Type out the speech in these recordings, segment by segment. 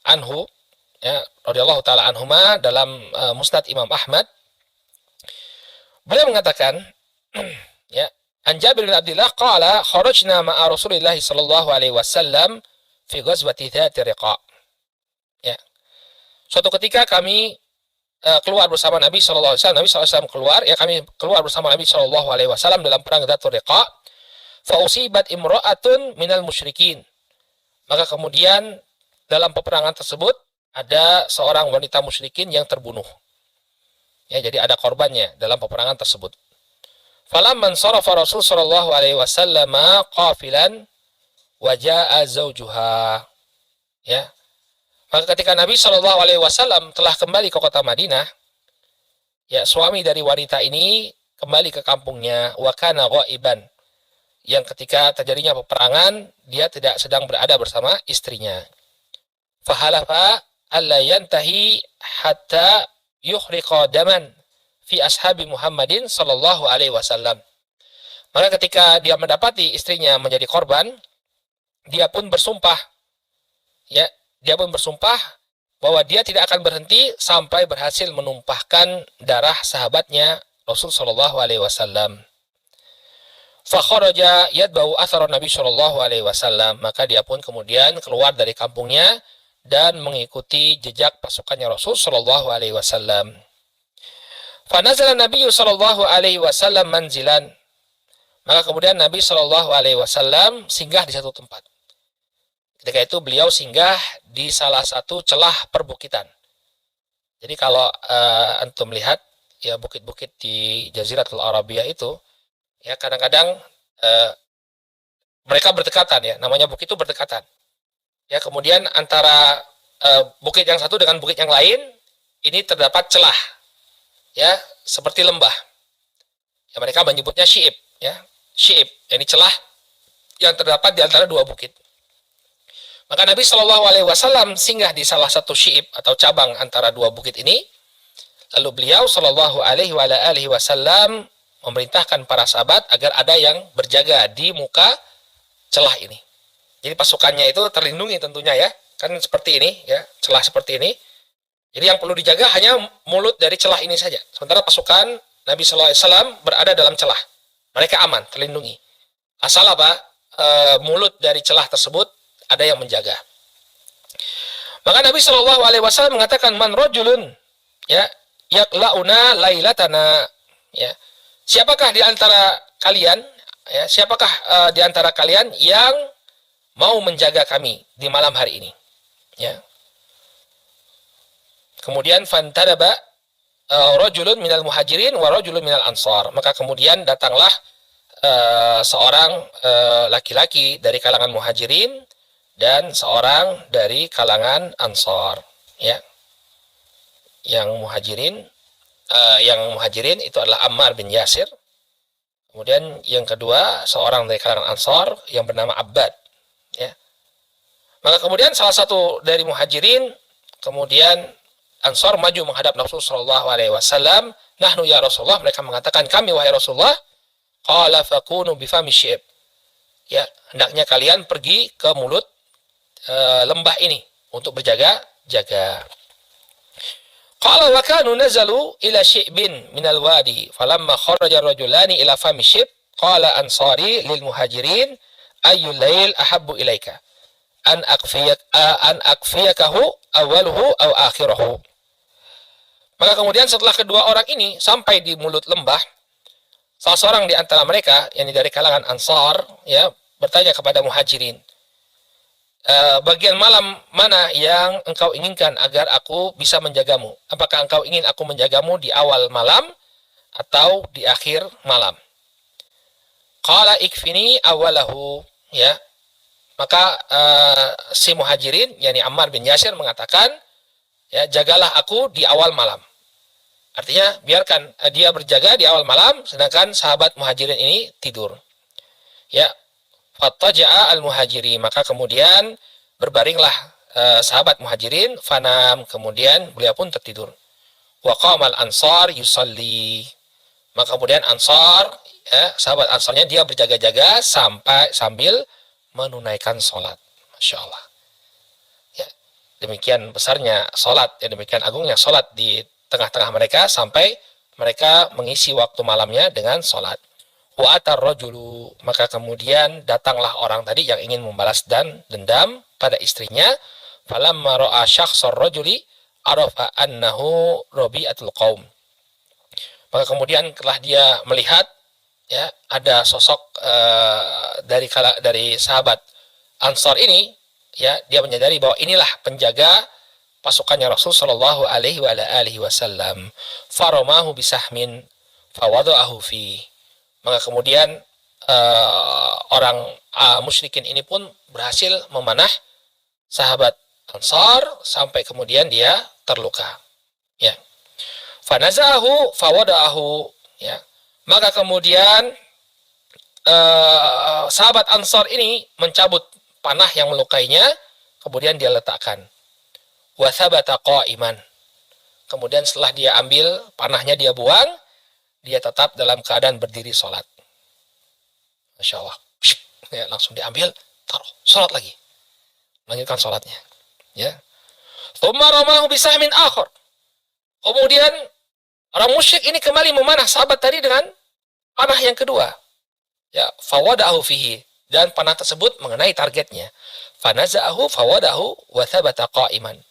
anhu, ya, radhiyallahu taala anhuma, dalam Musnad Imam Ahmad, beliau mengatakan, ya, an Jabir bin Abdullah qala kharajna ma'a Rasulillah sallallahu alaihi wasallam fi ghazwati Dzati Riqa. Ya. Suatu ketika kami keluar bersama Nabi sallallahu alaihi wasallam. Nabi sallallahu alaihi wasallam keluar, ya, kami keluar bersama Nabi sallallahu alaihi wasallam dalam perang Dzati Riqa. Fa usibat imra'atun minal musyrikin. Maka kemudian dalam peperangan tersebut ada seorang wanita musyrikin yang terbunuh. Ya, jadi ada korbannya dalam peperangan tersebut. Falamman sarafa Rasul sallallahu alaihi wasallam qafilan wa jaa zawjuha. Ya. Maka ketika Nabi sallallahu alaihi wasallam telah kembali ke kota Madinah, ya, suami dari wanita ini kembali ke kampungnya, wa kana ghaiban. Yang ketika terjadinya peperangan, dia tidak sedang berada bersama istrinya. Fahalafa alla yantahi hatta yuhriqa daman fi ashabi Muhammadin sallallahu alaihi wasallam. Maka ketika dia mendapati istrinya menjadi korban, dia pun bersumpah, ya, dia pun bersumpah bahwa dia tidak akan berhenti sampai berhasil menumpahkan darah sahabatnya Rasul sallallahu alaihi wasallam. Fa kharaja yatba'u athara Nabi sallallahu alaihi wasallam, maka dia pun kemudian keluar dari kampungnya dan mengikuti jejak pasukannya Rasul sallallahu alaihi wasallam. Fa nazala Nabi sallallahu alaihi wasallam manzilan. Maka kemudian Nabi sallallahu alaihi wasallam singgah di satu tempat. Ketika itu beliau singgah di salah satu celah perbukitan. Jadi kalau antum melihat, ya, bukit-bukit di Jaziratul Arabia itu, ya, kadang-kadang mereka berdekatan, ya, namanya bukit itu berdekatan. Ya, kemudian antara bukit yang satu dengan bukit yang lain ini terdapat celah, ya, seperti lembah. Ya, mereka menyebutnya syi'ib, ya, syi'ib, ini celah yang terdapat di antara dua bukit. Maka Nabi Shallallahu Alaihi Wasallam singgah di salah satu syi'ib atau cabang antara dua bukit ini. Lalu beliau Shallallahu Alaihi Wasallam memerintahkan para sahabat agar ada yang berjaga di muka celah ini. Jadi pasukannya itu terlindungi tentunya, ya, kan seperti ini, ya, celah seperti ini. Jadi yang perlu dijaga hanya mulut dari celah ini saja. Sementara pasukan Nabi Shallallahu Alaihi Wasallam berada dalam celah, mereka aman, terlindungi. Asal apa? Mulut dari celah tersebut ada yang menjaga. Maka Nabi Shallallahu Alaihi Wasallam mengatakan, man rojulun, ya, yaklauna lailatana, ya, siapakah di antara kalian, ya, siapakah di antara kalian yang mau menjaga kami di malam hari ini, ya. Kemudian fantadaba rajulun minal muhajirin wa rajulun minal ansar. Maka kemudian datanglah seorang laki-laki dari kalangan muhajirin dan seorang dari kalangan ansar, ya. Yang muhajirin itu adalah Ammar bin Yasir. Kemudian yang kedua seorang dari kalangan ansar yang bernama Abbad, ya. Maka kemudian salah satu dari muhajirin kemudian ansar maju menghadap Rasulullah sallallahu alaihi wasallam. Nahnu ya Rasulullah, mereka mengatakan, kami wahai Rasulullah. Qala fakunu bifami syi'ib, ya, hendaknya kalian pergi ke mulut lembah ini untuk berjaga-jaga. Qala wa kanu nazalu ila syi'bin minal wadi falamma kharaja rajulani ila fami syib qala ansari lil muhajirin ayyul lail ahabbu ilaika an akfiyakahu awwaluhu aw akhirahu. Maka kemudian setelah kedua orang ini sampai di mulut lembah, salah seorang di antara mereka yang dari kalangan ansar, ya, bertanya kepada muhajirin, bagian malam mana yang engkau inginkan agar aku bisa menjagamu? Apakah engkau ingin aku menjagamu di awal malam atau di akhir malam? Qala ikfini awalahu, ya. Maka si muhajirin, yakni Ammar bin Yasir, mengatakan, ya, jagalah aku di awal malam. Artinya biarkan dia berjaga di awal malam sedangkan sahabat muhajirin ini tidur. Ya, fattaja'a al-muhajiri, maka kemudian berbaringlah sahabat muhajirin, fanam, kemudian beliau pun tertidur. Wa qamal ansar yusalli, maka kemudian ansar, ya, sahabat ansarnya dia berjaga-jaga sambil menunaikan sholat. Masya Allah, ya. demikian besarnya salat, demikian agungnya salat di tengah-tengah mereka sampai mereka mengisi waktu malamnya dengan salat. Wa atar rajulu, maka kemudian datanglah orang tadi yang ingin membalas dan dendam pada istrinya. Falamma ra'a syakhsar rajuli arafa annahu rabi'atul qaum. Maka kemudian setelah dia melihat ya ada sosok dari sahabat Ansar ini, ya dia menyadari bahwa inilah penjaga pasukannya Rasul sallallahu alaihi wasallam. Faramahu bisahmin fawada'ahu fi. Maka kemudian orang musyrikin ini pun berhasil memanah sahabat Ansar sampai kemudian dia terluka. Ya. Fanazahu fawada'ahu, ya. Maka kemudian sahabat Ansar ini mencabut panah yang melukainya, kemudian dia letakkan. Wa thabata qa'iman. Kemudian setelah dia ambil panahnya, dia buang, dia tetap dalam keadaan berdiri salat. Masya Allah. Ya, langsung diambil, taruh, salat lagi. Lanjutkan salatnya. Ya. Tsumma ramahu bisahmin akhar. Kemudian orang musyrik ini kembali memanah sahabat tadi dengan panah yang kedua. Ya, fawada'ahu fihi, dan panah tersebut mengenai targetnya. Fanaza'ahu fawadahu wa thabata qa'iman.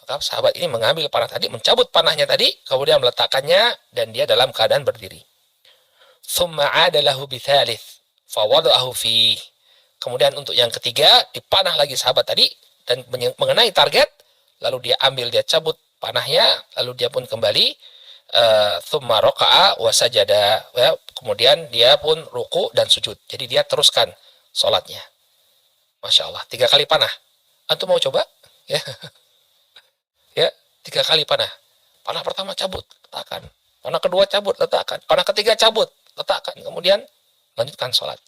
Maka sahabat ini mengambil panah tadi, mencabut panahnya tadi, kemudian meletakkannya dan dia dalam keadaan berdiri. Tsumma 'ada lahu bithalits fawada'ahu fihi. Kemudian untuk yang ketiga dipanah lagi sahabat tadi dan mengenai target, lalu dia ambil, dia cabut panahnya, lalu dia pun kembali thumma raka'a wa sajada, ya, kemudian dia pun ruku dan sujud. Jadi dia teruskan salatnya. Masya Allah, 3 kali panah. Antum mau coba? Ya, ya, 3 kali panah. Panah pertama cabut, letakkan. Panah kedua cabut, letakkan. Panah ketiga cabut, letakkan. Kemudian lanjutkan salat.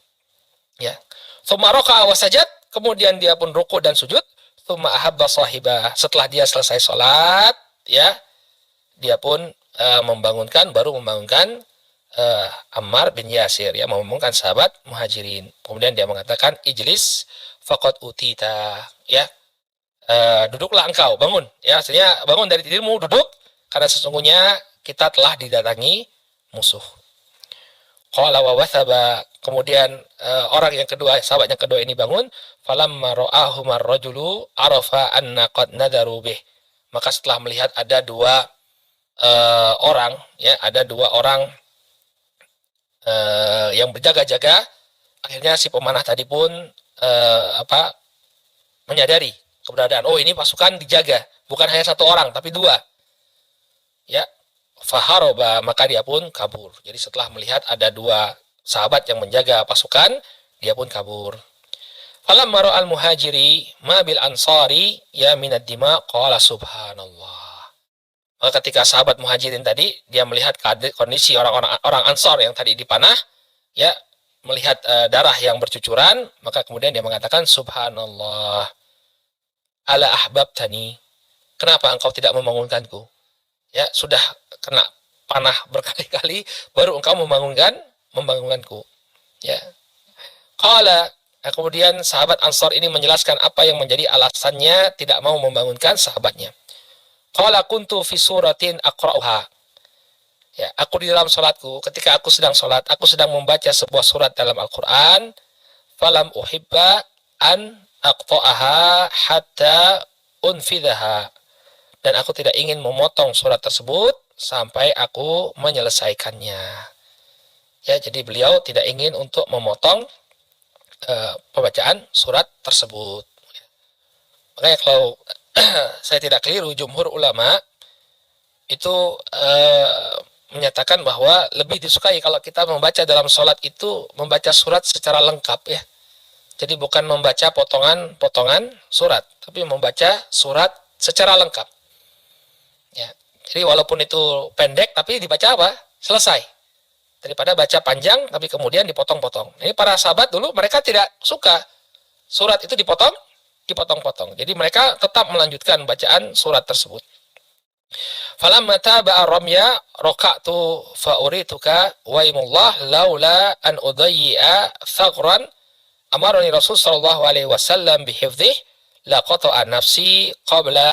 Ya, thumma raka'a wa sajad, kemudian dia pun ruku dan sujud. Thumma ahabba sahibah, setelah dia selesai salat, ya, dia pun baru membangunkan Ammar bin Yasir, ya, membangunkan sahabat Muhajirin. Kemudian dia mengatakan, ijlis faqad utita, ya, duduklah engkau, bangun, ya, artinya bangun dari tidurmu, duduk, karena sesungguhnya kita telah didatangi musuh. Qala wa wathaba, kemudian orang yang kedua, sahabat yang kedua ini bangun. Falamma ra'ahumar rajulu arafa anna qad nadaru bih. Maka setelah melihat ada dua orang, ya, ada dua orang yang berjaga-jaga, akhirnya si pemanah tadi pun menyadari keberadaan, oh ini pasukan dijaga, bukan hanya satu orang tapi dua, ya. Faharoba, maka dia pun kabur. Jadi setelah melihat ada dua sahabat yang menjaga pasukan, dia pun kabur. Falamma ra'al muhajiri ma bil ansari ya minad dima qala subhanallah. Maka ketika sahabat muhajirin tadi, dia melihat kondisi orang Ansar yang tadi dipanah, ya, melihat darah yang bercucuran, maka kemudian dia mengatakan subhanallah. Ala ahbabtani, kenapa engkau tidak membangunkanku? Ya, sudah kena panah berkali-kali baru engkau membangunkanku. Ya. Qala, kemudian sahabat Ansar ini menjelaskan apa yang menjadi alasannya tidak mau membangunkan sahabatnya. Qala kuntu fi suratin aqra'uha. Ya, aku di dalam salatku, ketika aku sedang salat, aku sedang membaca sebuah surat dalam Al-Qur'an. Falam uhibba an aqta'aha hatta unfidhaha. Dan aku tidak ingin memotong surat tersebut sampai aku menyelesaikannya. Ya, jadi beliau tidak ingin untuk memotong pembacaan surat tersebut. Makanya kalau saya tidak keliru, jumhur ulama itu menyatakan bahwa lebih disukai kalau kita membaca dalam sholat itu membaca surat secara lengkap, ya. Jadi bukan membaca potongan-potongan surat, tapi membaca surat secara lengkap. Ya. Jadi walaupun itu pendek tapi dibaca apa? Selesai. Daripada baca panjang tapi kemudian dipotong-potong. Ini para sahabat dulu mereka tidak suka surat itu dipotong-potong. Jadi mereka tetap melanjutkan bacaan surat tersebut. Falamma taba'a ramya raqa'tu fa urituka wa imullah laula an udayyi'a thagran amarani Rasul sallallahu alaihi wasallam bihifdhihi laqata'a nafsi qabla